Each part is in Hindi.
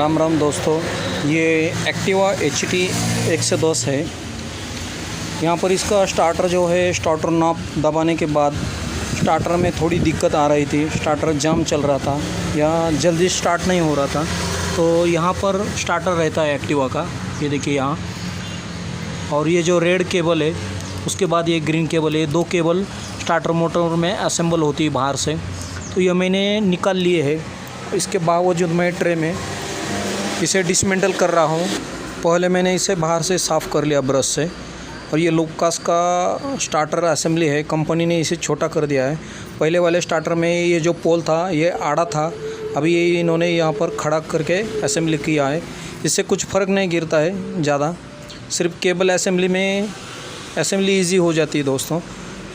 राम राम दोस्तों, ये एक्टिवा HT 110 है। यहाँ पर इसका स्टार्टर जो है, स्टार्टर नॉब दबाने के बाद स्टार्टर में थोड़ी दिक्कत आ रही थी। स्टार्टर जाम चल रहा था या जल्दी स्टार्ट नहीं हो रहा था। तो यहाँ पर स्टार्टर रहता है एक्टिवा का, ये देखिए यहाँ। और ये जो रेड केबल है, उसके बाद ये ग्रीन केबल है। दो केबल स्टार्टर मोटर में असेंबल होती है बाहर से, तो ये मैंने निकाल लिए है। इसके बावजूद मैं ट्रे में इसे डिसमेंटल कर रहा हूँ। पहले मैंने इसे बाहर से साफ़ कर लिया ब्रश से। और ये लुकास का स्टार्टर असेंबली है, कंपनी ने इसे छोटा कर दिया है। पहले वाले स्टार्टर में ये जो पोल था ये आड़ा था, अभी ये इन्होंने यहाँ पर खड़ा करके असेंबली किया है। इससे कुछ फ़र्क नहीं गिरता है ज़्यादा, सिर्फ केबल असेंबली में असेंबली ईजी हो जाती है दोस्तों।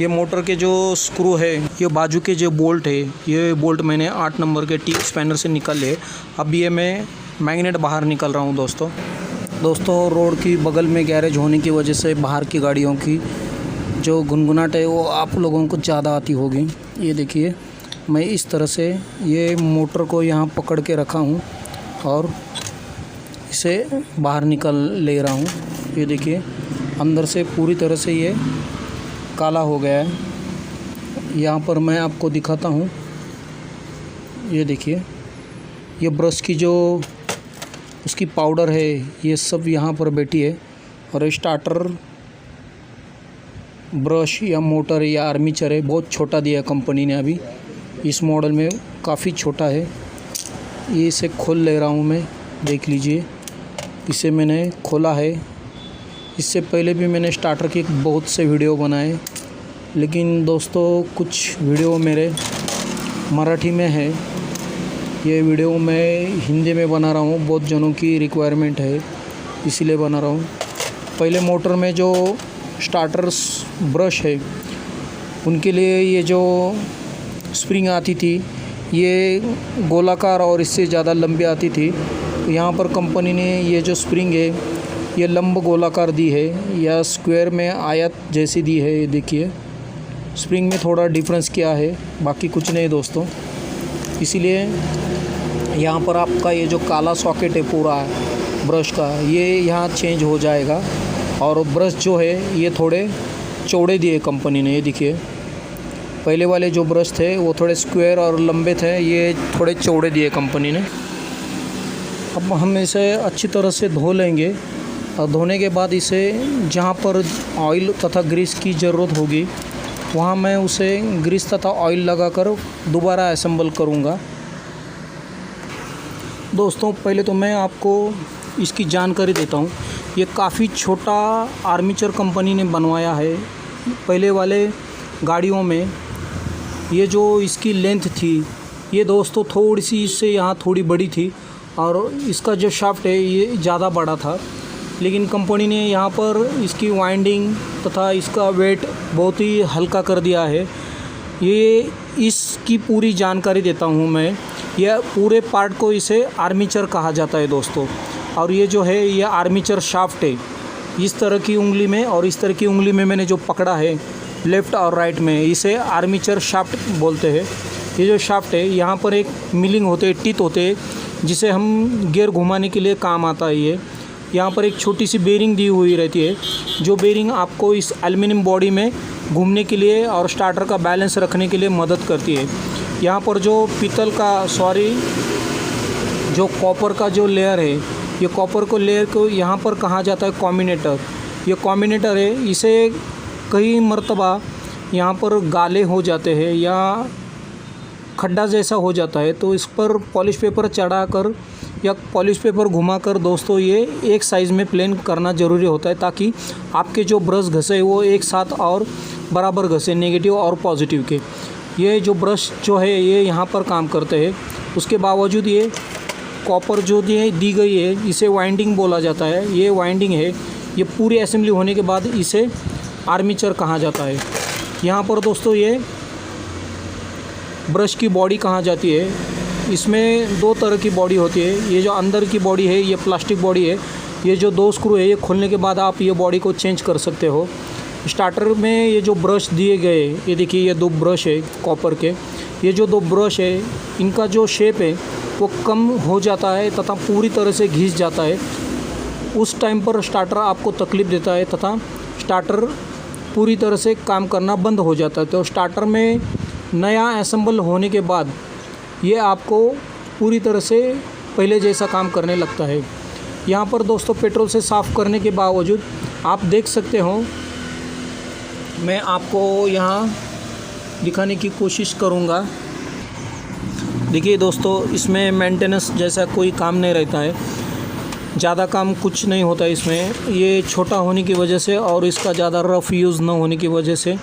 ये मोटर के जो स्क्रू है, ये बाजू के जो बोल्ट है, ये बोल्ट मैंने 8 नंबर के टी स्पैनर से निकाले। अब ये मैं मैग्नेट बाहर निकल रहा हूँ दोस्तों। रोड की बगल में गैरेज होने की वजह से बाहर की गाड़ियों की जो गुनगुनाहट है वो आप लोगों को ज़्यादा आती होगी। ये देखिए, मैं इस तरह से ये मोटर को यहाँ पकड़ के रखा हूँ और इसे बाहर निकल ले रहा हूँ। ये देखिए, अंदर से पूरी तरह से ये काला हो गया है। यहाँ पर मैं आपको दिखाता हूँ, ये देखिए, ये ब्रश की जो उसकी पाउडर है ये सब यहाँ पर बैठी है। और स्टार्टर ब्रश या मोटर या आर्मीचर है, बहुत छोटा दिया है कंपनी ने। अभी इस मॉडल में काफ़ी छोटा है। ये इसे खोल ले रहा हूँ मैं, देख लीजिए। इसे मैंने खोला है। इससे पहले भी मैंने स्टार्टर की बहुत से वीडियो बनाए, लेकिन दोस्तों कुछ वीडियो मेरे मराठी में है। ये वीडियो मैं हिंदी में बना रहा हूँ, बहुत जनों की रिक्वायरमेंट है इसीलिए बना रहा हूँ। पहले मोटर में जो स्टार्टर ब्रश है उनके लिए ये जो स्प्रिंग आती थी ये गोलाकार और इससे ज़्यादा लंबी आती थी। यहाँ पर कंपनी ने ये जो स्प्रिंग है ये लंब गोलाकार दी है या स्क्वायर में आयत जैसी दी है। ये देखिए, स्प्रिंग में थोड़ा डिफरेंस क्या है, बाकी कुछ नहीं दोस्तों। इसीलिए यहाँ पर आपका ये जो काला सॉकेट है पूरा ब्रश का, ये यहाँ चेंज हो जाएगा। और ब्रश जो है ये थोड़े चौड़े दिए कंपनी ने। ये देखिए, पहले वाले जो ब्रश थे वो थोड़े स्क्वायर और लंबे थे, ये थोड़े चौड़े दिए कंपनी ने। अब हम इसे अच्छी तरह से धो लेंगे और धोने के बाद इसे जहाँ पर ऑयल तथा ग्रीस की ज़रूरत होगी वहाँ मैं उसे ग्रीस तथा ऑयल लगाकर दोबारा असेंबल करूँगा। दोस्तों पहले तो मैं आपको इसकी जानकारी देता हूँ। ये काफ़ी छोटा आर्मीचर कंपनी ने बनवाया है। पहले वाले गाड़ियों में ये जो इसकी लेंथ थी ये दोस्तों थोड़ी सी इससे यहाँ थोड़ी बड़ी थी और इसका जो शाफ्ट है ये ज़्यादा बड़ा था। लेकिन कंपनी ने यहाँ पर इसकी वाइंडिंग तथा इसका वेट बहुत ही हल्का कर दिया है। ये इसकी पूरी जानकारी देता हूँ मैं। यह पूरे पार्ट को इसे आर्मीचर कहा जाता है दोस्तों। और ये जो है ये आर्मीचर शाफ्ट है, इस तरह की उंगली में और इस तरह की उंगली में मैंने जो पकड़ा है लेफ़्ट और राइट में, इसे आर्मीचर शाफ्ट बोलते हैं। ये जो शाफ्ट है यहाँ पर एक मिलिंग होते हैं, टीथ होते हैं, जिसे हम गियर घुमाने के लिए काम आता है। ये यहाँ पर एक छोटी सी बेरिंग दी हुई रहती है, जो बेरिंग आपको इस एल्युमिनियम बॉडी में घूमने के लिए और स्टार्टर का बैलेंस रखने के लिए मदद करती है। यहाँ पर जो पीतल का जो कॉपर का जो लेयर है, ये कॉपर को लेयर को यहाँ पर कहा जाता है कॉम्बिनेटर। ये कॉम्बिनेटर है, इसे कई मर्तबा यहाँ पर गाले हो जाते हैं या खड्डा जैसा हो जाता है, तो इस पर पॉलिश पेपर चढ़ाकर या पॉलिश पेपर घुमाकर दोस्तों ये एक साइज़ में प्लेन करना ज़रूरी होता है, ताकि आपके जो ब्रश घसे वो एक साथ और बराबर घसे, नेगेटिव और पॉजिटिव के। ये जो ब्रश जो है ये यहाँ पर काम करते हैं। उसके बावजूद ये कॉपर जो दी गई है इसे वाइंडिंग बोला जाता है। ये वाइंडिंग है, ये पूरी असेंबली होने के बाद इसे आर्मीचर कहा जाता है। यहाँ पर दोस्तों ये ब्रश की बॉडी कहाँ जाती है, इसमें दो तरह की बॉडी होती है। ये जो अंदर की बॉडी है ये प्लास्टिक बॉडी है। ये जो दो स्क्रू है ये खोलने के बाद आप ये बॉडी को चेंज कर सकते हो। स्टार्टर में ये जो ब्रश दिए गए, ये देखिए ये 2 ब्रश है कॉपर के। ये जो 2 ब्रश है इनका जो शेप है वो कम हो जाता है तथा पूरी तरह से घिस जाता है। उस टाइम पर स्टार्टर आपको तकलीफ़ देता है तथा स्टार्टर पूरी तरह से काम करना बंद हो जाता है। तो स्टार्टर में नया असेंबल होने के बाद ये आपको पूरी तरह से पहले जैसा काम करने लगता है। यहाँ पर दोस्तों पेट्रोल से साफ़ करने के बावजूद आप देख सकते हो, मैं आपको यहाँ दिखाने की कोशिश करूँगा। देखिए दोस्तों, इसमें मेंटेनेंस जैसा कोई काम नहीं रहता है, ज़्यादा काम कुछ नहीं होता इसमें। ये छोटा होने की वजह से और इसका ज़्यादा रफ़ यूज़ न होने की वजह से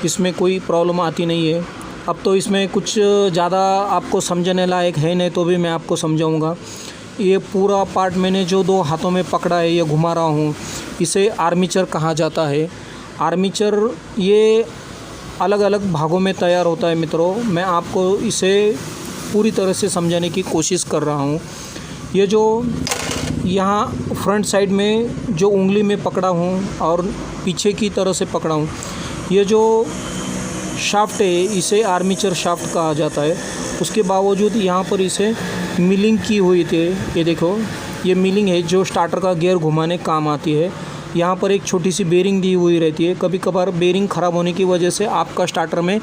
इसमें कोई प्रॉब्लम आती नहीं है। अब तो इसमें कुछ ज़्यादा आपको समझने लायक है नहीं, तो भी मैं आपको समझाऊंगा। ये पूरा पार्ट मैंने जो 2 हाथों में पकड़ा है, ये घुमा रहा हूँ, इसे आर्मीचर कहा जाता है। आर्मीचर ये अलग अलग भागों में तैयार होता है मित्रों। मैं आपको इसे पूरी तरह से समझाने की कोशिश कर रहा हूँ। ये जो यहाँ फ्रंट साइड में जो उंगली में पकड़ा हूँ और पीछे की तरह से पकड़ा हूँ, ये जो शाफ्ट है इसे आर्मीचर शाफ्ट कहा जाता है। उसके बावजूद यहाँ पर इसे मिलिंग की हुई थी। ये देखो, ये मिलिंग है जो स्टार्टर का गियर घुमाने काम आती है। यहाँ पर एक छोटी सी बेरिंग दी हुई रहती है। कभी कभार बेरिंग ख़राब होने की वजह से आपका स्टार्टर में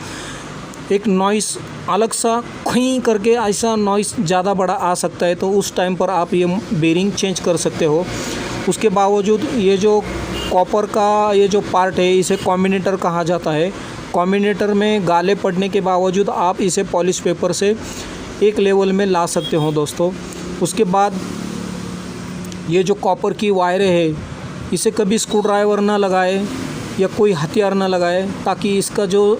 एक नॉइस अलग सा खुई करके ऐसा नॉइस ज़्यादा बड़ा आ सकता है, तो उस टाइम पर आप ये बेरिंग चेंज कर सकते हो। उसके बावजूद ये जो कॉपर का ये जो पार्ट है इसे कॉम्बिनेटर कहा जाता है। कॉम्बिनेटर में गाले पड़ने के बावजूद आप इसे पॉलिश पेपर से एक लेवल में ला सकते हो दोस्तों। उसके बाद ये जो कॉपर की वायरें है इसे कभी स्क्रू ड्राइवर ना लगाए या कोई हथियार ना लगाए, ताकि इसका जो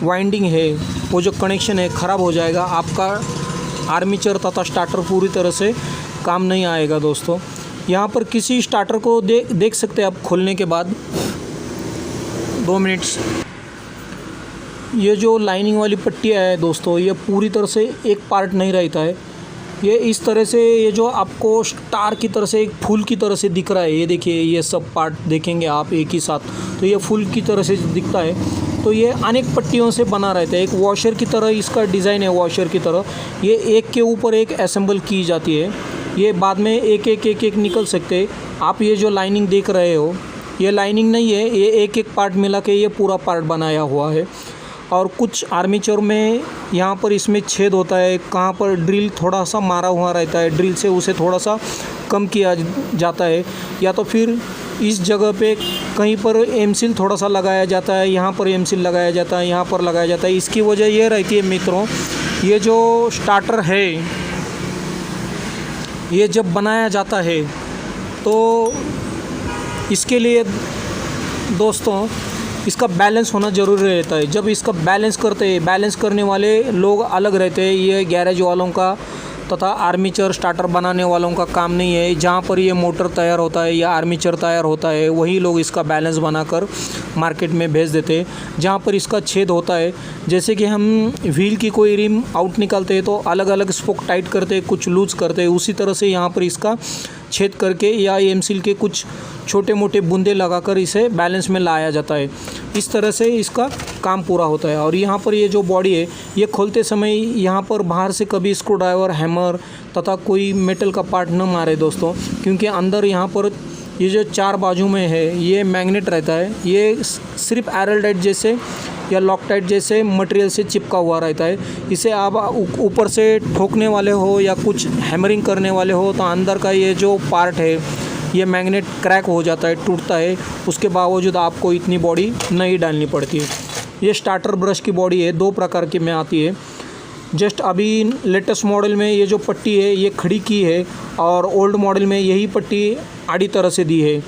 वाइंडिंग है वो जो कनेक्शन है ख़राब हो जाएगा। आपका आर्मीचर तथा स्टार्टर पूरी तरह से काम नहीं आएगा दोस्तों। यहाँ पर किसी स्टार्टर को देख सकते हैं आप खोलने के बाद। 2 मिनट्स। ये जो लाइनिंग वाली पट्टियाँ है दोस्तों, ये पूरी तरह से एक पार्ट नहीं रहता है। ये इस तरह से, ये जो आपको स्टार की तरह से एक फूल की तरह से दिख रहा है, ये देखिए, ये सब पार्ट देखेंगे आप एक ही साथ तो ये फूल की तरह से दिखता है। तो ये अनेक पट्टियों से बना रहता है। एक वॉशर की तरह इसका डिज़ाइन है, वॉशर की तरह। ये एक के ऊपर एक असेंबल की जाती है। ये बाद में एक एक निकल सकते हैं। आप ये जो लाइनिंग देख रहे हो, ये लाइनिंग नहीं है, ये एक एक पार्ट मिला के ये पूरा पार्ट बनाया हुआ है। और कुछ आर्मीचर में यहाँ पर इसमें छेद होता है, कहाँ पर ड्रिल थोड़ा सा मारा हुआ रहता है, ड्रिल से उसे थोड़ा सा कम किया जाता है, या तो फिर इस जगह पे कहीं पर एमसील थोड़ा सा लगाया जाता है, यहाँ पर एमसील लगाया जाता है, यहाँ पर लगाया जाता है। इसकी वजह ये रहती है मित्रों, ये जो स्टार्टर है ये जब बनाया जाता है तो इसके लिए दोस्तों इसका बैलेंस होना ज़रूरी रहता है। जब इसका बैलेंस करने वाले लोग अलग रहते हैं। ये गैरेज वालों का तथा आर्मीचर स्टार्टर बनाने वालों का काम नहीं है। जहाँ पर ये मोटर तैयार होता है या आर्मीचर तैयार होता है, वही लोग इसका बैलेंस बनाकर मार्केट में भेज देते हैं। जहाँ पर इसका छेद होता है, जैसे कि हम व्हील की कोई रिम आउट निकालते हैं तो अलग अलग स्पोक टाइट करते हैं, कुछ लूज़ करते हैं, उसी तरह से यहाँ पर इसका छेद करके या एमसील के कुछ छोटे मोटे बूंदे लगाकर इसे बैलेंस में लाया जाता है। इस तरह से इसका काम पूरा होता है। और यहाँ पर ये जो बॉडी है, ये खोलते समय यहाँ पर बाहर से कभी स्क्रू ड्राइवर, हैमर तथा कोई मेटल का पार्ट न मारे दोस्तों, क्योंकि अंदर यहाँ पर ये जो 4 बाजू में है ये मैग्नेट रहता है। ये सिर्फ एरलडाइट जैसे या लॉकटाइट जैसे मटेरियल से चिपका हुआ रहता है। इसे आप ऊपर से ठोकने वाले हो या कुछ हैमरिंग करने वाले हो तो अंदर का ये जो पार्ट है ये मैग्नेट क्रैक हो जाता है, टूटता है। उसके बावजूद आपको इतनी बॉडी नहीं डालनी पड़ती है। ये स्टार्टर ब्रश की बॉडी है, 2 प्रकार की में आती है। जस्ट अभी लेटेस्ट मॉडल में ये जो पट्टी है ये खड़ी की है, और ओल्ड मॉडल में यही पट्टी आड़ी तरह से दी है।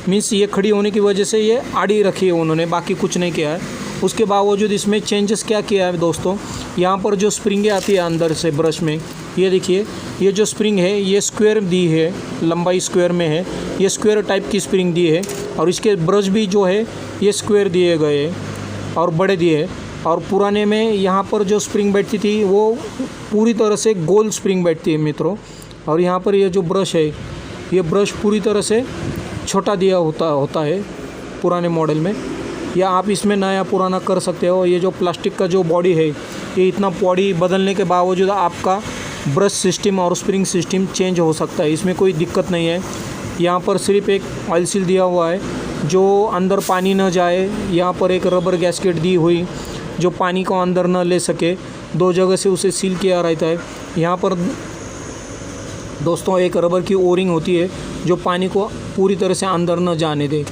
मीन्स ये खड़ी होने की वजह से ये आड़ी रखी है उन्होंने, बाकी कुछ नहीं किया है। उसके बावजूद इसमें चेंजेस क्या किया है दोस्तों, यहाँ पर जो स्प्रिंगें आती है अंदर से ब्रश में, ये देखिए, ये जो स्प्रिंग है ये स्क्वायर दी है, लंबाई स्क्वायर में है, ये स्क्वायर टाइप की स्प्रिंग दी है। और इसके ब्रश भी जो है ये स्क्वायर दिए गए और बड़े दिए। और पुराने में यहाँ पर जो स्प्रिंग बैठती थी वो पूरी तरह से गोल स्प्रिंग बैठती है मित्रों। और यहाँ पर ये जो ब्रश है ये ब्रश पूरी तरह से छोटा दिया होता है पुराने मॉडल में। या आप इसमें नया पुराना कर सकते हो। ये जो प्लास्टिक का जो बॉडी है, ये इतना बॉडी बदलने के बावजूद आपका ब्रश सिस्टम और स्प्रिंग सिस्टम चेंज हो सकता है, इसमें कोई दिक्कत नहीं है। यहाँ पर सिर्फ एक ऑयल सील दिया हुआ है जो अंदर पानी न जाए। यहाँ पर एक रबर गैस्केट दी हुई जो पानी को अंदर न ले सके, 2 जगह से उसे सील किया रहता है। यहाँ पर दोस्तों एक रबर की ओरिंग होती है जो पानी को पूरी तरह से अंदर न जाने दे।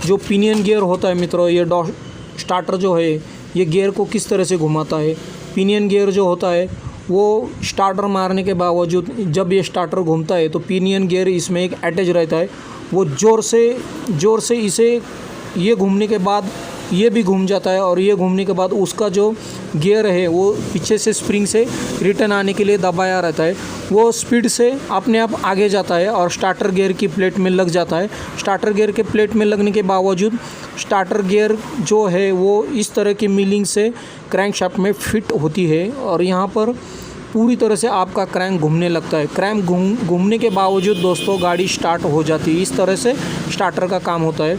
जो पिनियन गियर होता है मित्रों, ये स्टार्टर जो है ये गियर को किस तरह से घुमाता है। पिनियन गियर जो होता है वो स्टार्टर मारने के बावजूद जब ये स्टार्टर घूमता है तो पिनियन गियर इसमें एक अटैच रहता है। वो ज़ोर से इसे ये घूमने के बाद ये भी घूम जाता है, और ये घूमने के बाद उसका जो गियर है वो पीछे से स्प्रिंग से रिटर्न आने के लिए दबाया रहता है। वो स्पीड से अपने आप आगे जाता है और स्टार्टर गियर की प्लेट में लग जाता है। स्टार्टर गियर के प्लेट में लगने के बावजूद स्टार्टर गियर जो है वो इस तरह की मिलिंग से क्रैंकशाफ्ट में फिट होती है, और यहाँ पर पूरी तरह से आपका क्रैंक घूमने लगता है। क्रैंक घूमने के बावजूद दोस्तों गाड़ी स्टार्ट हो जाती है। इस तरह से स्टार्टर का काम होता है।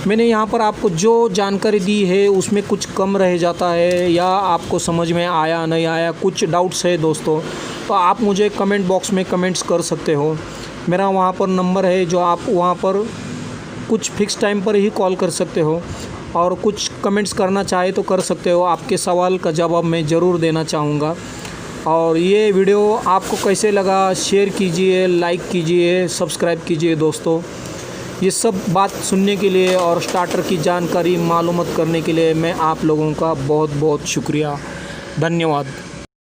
मैंने यहाँ पर आपको जो जानकारी दी है उसमें कुछ कम रह जाता है या आपको समझ में आया नहीं आया, कुछ डाउट्स है दोस्तों, तो आप मुझे कमेंट बॉक्स में कमेंट्स कर सकते हो। मेरा वहाँ पर नंबर है जो आप वहाँ पर कुछ फिक्स टाइम पर ही कॉल कर सकते हो, और कुछ कमेंट्स करना चाहे तो कर सकते हो। आपके सवाल का जवाब मैं ज़रूर देना चाहूँगा। और ये वीडियो आपको कैसे लगा शेयर कीजिए, लाइक कीजिए, सब्सक्राइब कीजिए दोस्तों। ये सब बात सुनने के लिए और स्टार्टर की जानकारी मालूमात करने के लिए मैं आप लोगों का बहुत बहुत शुक्रिया, धन्यवाद।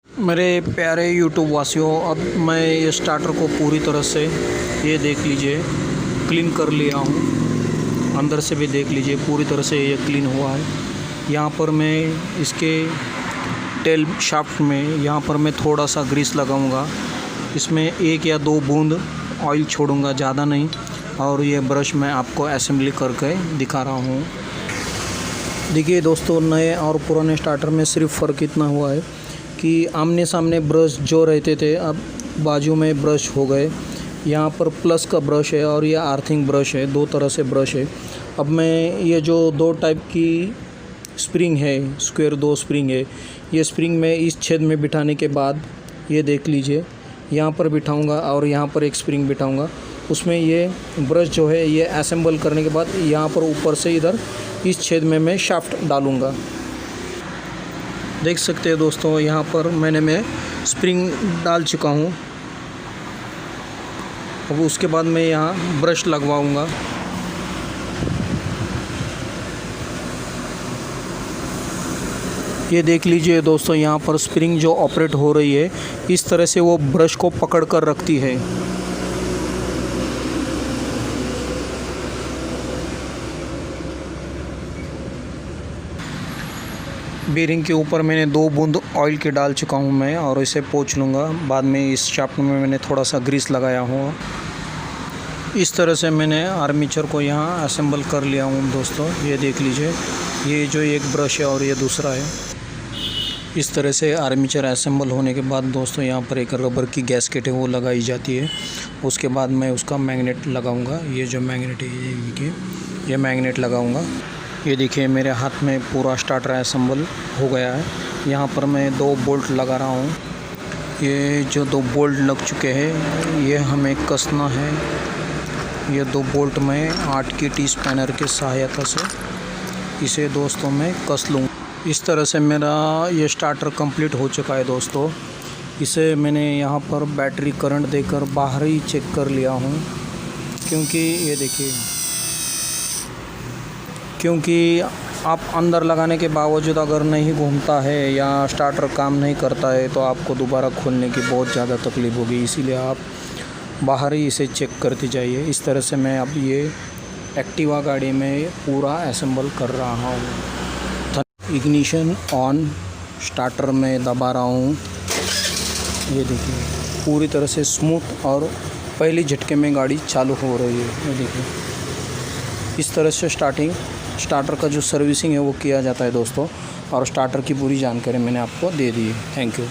मेरे प्यारे यूट्यूब वासियों, अब मैं ये स्टार्टर को पूरी तरह से ये देख लीजिए क्लीन कर लिया हूँ। अंदर से भी देख लीजिए पूरी तरह से ये क्लीन हुआ है। यहाँ पर मैं इसके टेल शाफ्ट में यहाँ पर मैं थोड़ा सा ग्रीस लगाऊंगा। इसमें 1 या 2 बूंद ऑयल छोड़ूंगा, ज़्यादा नहीं। और ये ब्रश मैं आपको असेंबली करके दिखा रहा हूँ। देखिए दोस्तों, नए और पुराने स्टार्टर में सिर्फ फ़र्क इतना हुआ है कि आमने सामने ब्रश जो रहते थे अब बाजू में ब्रश हो गए। यहाँ पर प्लस का ब्रश है और ये आर्थिंग ब्रश है, 2 तरह से ब्रश है। अब मैं ये जो 2 टाइप की स्प्रिंग है, स्क्वायर 2 स्प्रिंग है, ये स्प्रिंग में इस छेद में बिठाने के बाद ये देख लीजिए यहाँ पर बिठाऊंगा और यहाँ पर एक स्प्रिंग बिठाऊंगा। उसमें ये ब्रश जो है ये असेंबल करने के बाद यहाँ पर ऊपर से इधर इस छेद में मैं शाफ्ट डालूंगा। देख सकते हैं दोस्तों, यहाँ पर मैं स्प्रिंग डाल चुका हूँ। अब उसके बाद मैं यहाँ ब्रश लगवाऊंगा। ये देख लीजिए दोस्तों, यहाँ पर स्प्रिंग जो ऑपरेट हो रही है इस तरह से वो ब्रश को पकड़ कर रखती है। बेरिंग के ऊपर मैंने 2 बूंद ऑयल के डाल चुका हूँ मैं, और इसे पोंछ लूँगा। बाद में इस शाफ्ट में मैंने थोड़ा सा ग्रीस लगाया हूँ। इस तरह से मैंने आर्मीचर को यहाँ असेंबल कर लिया हूँ दोस्तों। ये देख लीजिए, ये जो एक ब्रश है और ये दूसरा है। इस तरह से आर्मीचर असेंबल होने के बाद दोस्तों यहाँ पर एक रबर की गैस्केट है वो लगाई जाती है। उसके बाद मैं उसका मैग्नेट लगाऊंगा। ये जो मैग्नेट है ये देखिए, ये मैग्नेट लगाऊंगा। ये देखिए मेरे हाथ में पूरा स्टार्टर असेंबल हो गया है। यहाँ पर मैं 2 बोल्ट लगा रहा हूँ। ये जो 2 बोल्ट लग चुके हैं ये हमें कसना है। ये 2 बोल्ट मैं 8 की टी स्पैनर के सहायता से इसे दोस्तों मैं कस लूँ। इस तरह से मेरा ये स्टार्टर कंप्लीट हो चुका है दोस्तों। इसे मैंने यहाँ पर बैटरी करंट देकर बाहर ही चेक कर लिया हूँ, क्योंकि ये देखिए, क्योंकि आप अंदर लगाने के बावजूद अगर नहीं घूमता है या स्टार्टर काम नहीं करता है तो आपको दोबारा खोलने की बहुत ज़्यादा तकलीफ़ होगी। इसीलिए आप बाहर ही इसे चेक करते जाइए। इस तरह से मैं अब ये एक्टिवा गाड़ी में पूरा असेंबल कर रहा हूँ। इग्निशन ऑन, स्टार्टर में दबा रहा हूँ। ये देखिए पूरी तरह से स्मूथ और पहली झटके में गाड़ी चालू हो रही है। ये देखिए इस तरह से स्टार्टर का जो सर्विसिंग है वो किया जाता है दोस्तों, और स्टार्टर की पूरी जानकारी मैंने आपको दे दी है। Thank you.